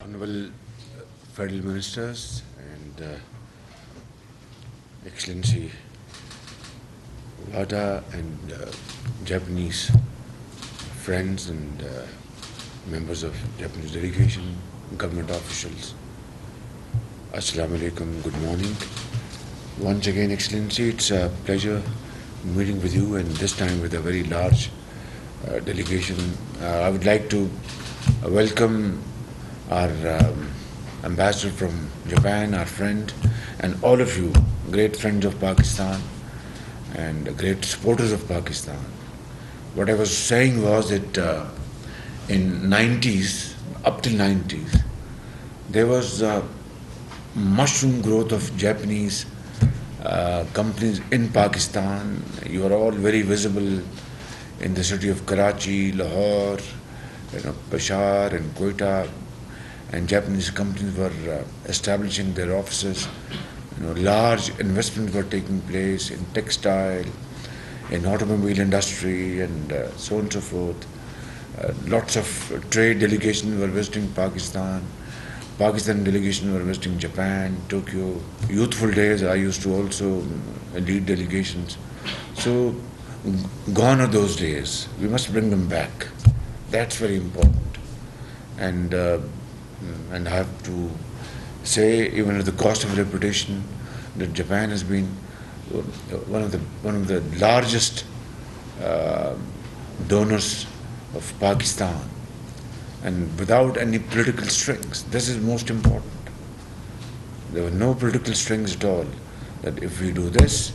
Honorable Federal Ministers and Excellency Wada and Japanese friends and members of Japanese delegation, government officials. Assalamu alaikum, good morning. Once again, Excellency, it's a pleasure meeting with you, and this time with a very large delegation. I would like to welcome our ambassador from Japan, our friend, and all of you, great friends of Pakistan and great supporters of Pakistan. What I was saying was that in 90s, up till 90s, there was mushroom growth of Japanese companies in Pakistan. You are all very visible in the city of Karachi, Lahore, Peshawar and Quetta, and Japanese companies were establishing their offices. Large investments were taking place in textile, in automobile industry, and so on and so forth. Lots of trade delegations were visiting Pakistan. Pakistan delegation were visiting Japan, Tokyo. Youthful days, I used to also lead delegations. So, gone are those days. We must bring them back. That's very important. And I have to say, even at the cost of reputation, that Japan has been one of the largest donors of Pakistan, and without any political strings. This is most important. There were no political strings at all. That if we do this,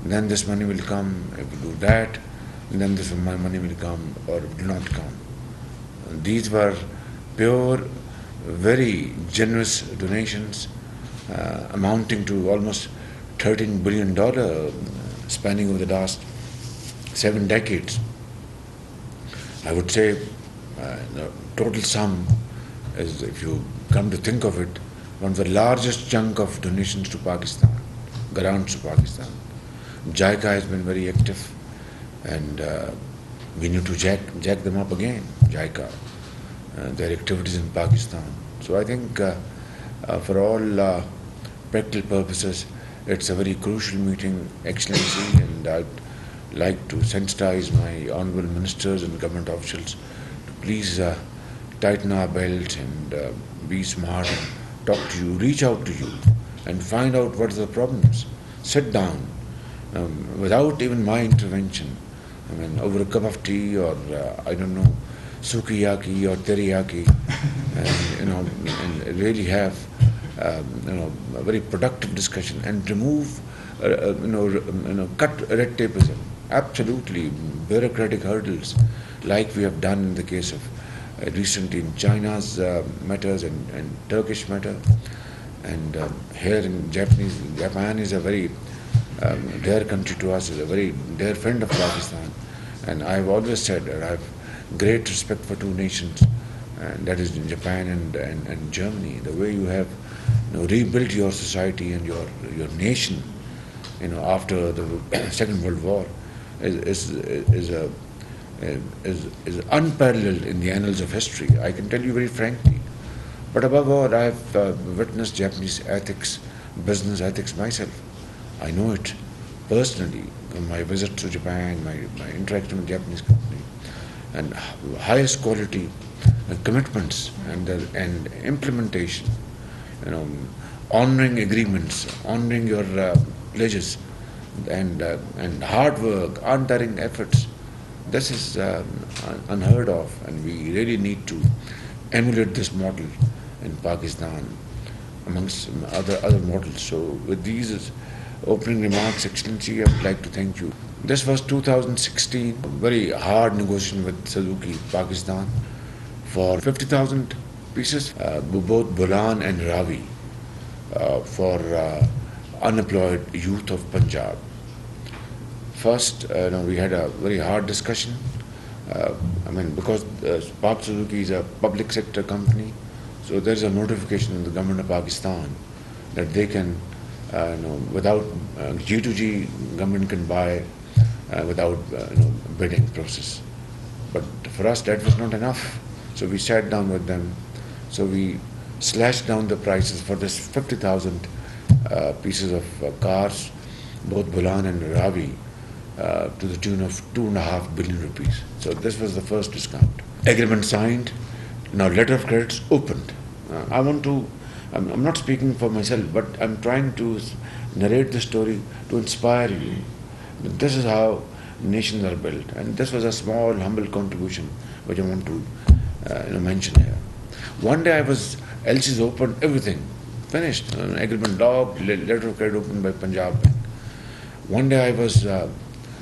then this money will come. If we do that, then this money will come, or it will not come. And these were pure, very generous donations, amounting to almost $13 billion, spanning over the last 7 decades. I would say the total sum is, if you come to think of it, one of the largest chunk of donations to Pakistan, grants to Pakistan. JICA has been very active, and we need to jack them up again, JICA, their activities in Pakistan. So I think for all practical purposes, it's a very crucial meeting, Excellency, and I'd like to sensitize my honorable ministers and government officials to please tighten our belts and be smart and talk to you, reach out to you, and find out what are the problems. Sit down without even my intervention. I mean, over a cup of tea, or I don't know, sukiyaki or teriyaki, and really have a very productive discussion and remove, cut red tapeism. Absolutely, bureaucratic hurdles, like we have done in the case of recently in China's matters and Turkish matter, and here in Japan is a very dear country to us, is a very dear friend of Pakistan, and I have always said that I have great respect for two nations, and that is in Japan and Germany. The way you have rebuilt your society and your nation, after the Second World War, is unparalleled in the annals of history. I can tell you very frankly. But above all, I have witnessed Japanese ethics, business ethics myself. I know it personally from my visit to Japan, my interaction with Japanese company, and highest quality commitments and implementation. Honoring agreements, honoring your pledges, and hard work, untiring efforts. This is unheard of, and we really need to emulate this model in Pakistan amongst other models. So with these opening remarks, Excellency, I would like to thank you. This was 2016, very hard negotiation with Suzuki, Pakistan, for 50,000 pieces, both Bolan and Ravi, for unemployed youth of Punjab. First, we had a very hard discussion. Because Pak Suzuki is a public sector company, so there is a notification in the government of Pakistan that they can, without G2G, government can buy without bidding process. But for us, that was not enough. So we sat down with them. So we slashed down the prices for this 50,000 pieces of cars, both Bulan and Ravi, to the tune of 2.5 billion rupees. So this was the first discount. Agreement signed. Now letter of credits opened. I'm not speaking for myself, but I'm trying to narrate the story to inspire you. This is how nations are built, and this was a small, humble contribution which I want to mention here. One day LCs opened, everything finished, agreement log, letter of credit opened by Punjab Bank. One day I was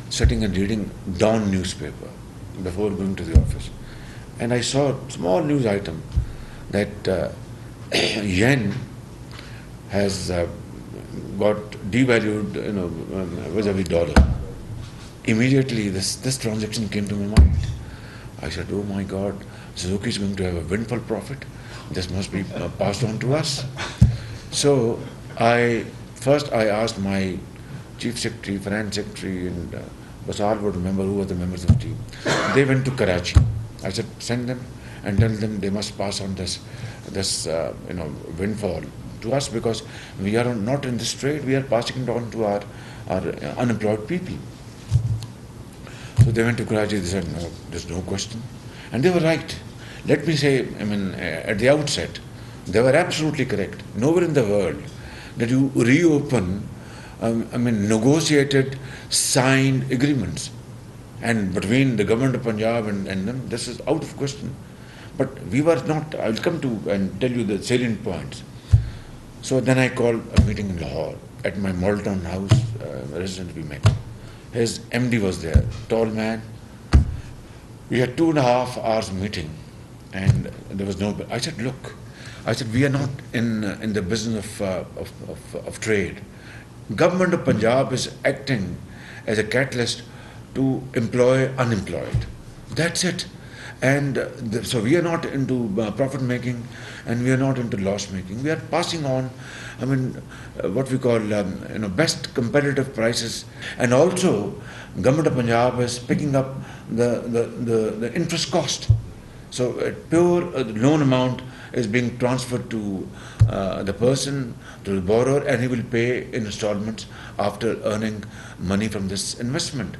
sitting and reading Dawn newspaper before going to the office, and I saw a small news item that yen has got devalued, vis-a-vis dollar. Immediately, this transaction came to my mind. I said, "Oh my God, Suzuki is going to have a windfall profit. This must be passed on to us." So first I asked my chief secretary, finance secretary, and Basal would remember who were the members of the team. They went to Karachi. I said, "Send them and tell them they must pass on this windfall to us, because we are not in this trade. We are passing it on to our unemployed people." So they went to Karachi. They said, "No, there's no question," and they were right. Let me say, at the outset, they were absolutely correct. Nowhere in the world that you reopen, negotiated, signed agreements, and between the government of Punjab and them, this is out of question. But we were not. I will come to and tell you the salient points. So then I called a meeting in Lahore at my Malton house residence. We met. His MD was there, tall man. We had 2.5 hours meeting, and there was no. I said, "Look," I said, "we are not in the business of trade. Government of Punjab is acting as a catalyst to employ unemployed. That's it. And so we are not into profit making, and we are not into loss making. We are passing on, what we call, best competitive prices. And also, Government of Punjab is picking up the interest cost. So a pure loan amount is being transferred to the person, to the borrower, and he will pay in installments after earning money from this investment."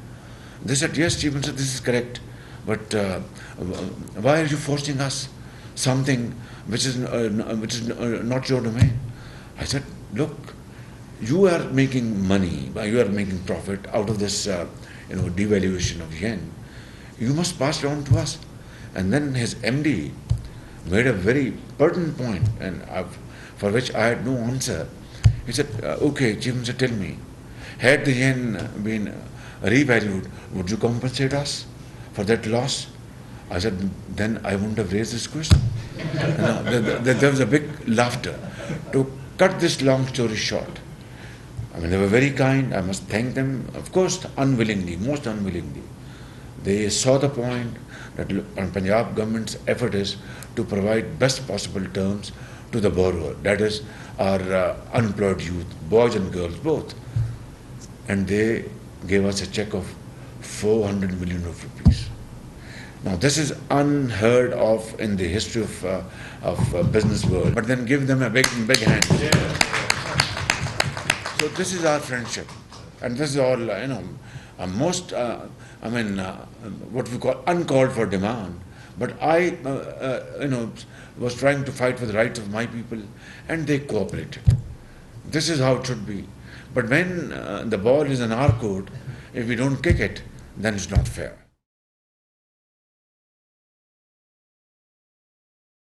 They said, "Yes, Chief Minister, this is correct. But why are you forcing us something which is not your domain?" I said, "Look, you are making money, you are making profit out of this devaluation of yen. You must pass it on to us." And then his MD made a very pertinent point, and for which I had no answer. He said, "Okay, Chief Minister, tell me, had the yen been revalued, would you compensate us for that loss?" I said, "Then I wouldn't have raised this question." There was a big laughter. To cut this long story short, they were very kind. I must thank them, of course, unwillingly, most unwillingly. They saw the point that Punjab government's effort is to provide best possible terms to the borrower, that is our unemployed youth, boys and girls both. And they gave us a check of 400 million rupees. Now this is unheard of in the history of business world. But then give them a big hand. Yeah. So this is our friendship, and this is all most what we call uncalled for demand. But I was trying to fight for the rights of my people, and they cooperated. This is how it should be. But when the ball is in our court, if we don't kick it, then it's not fair.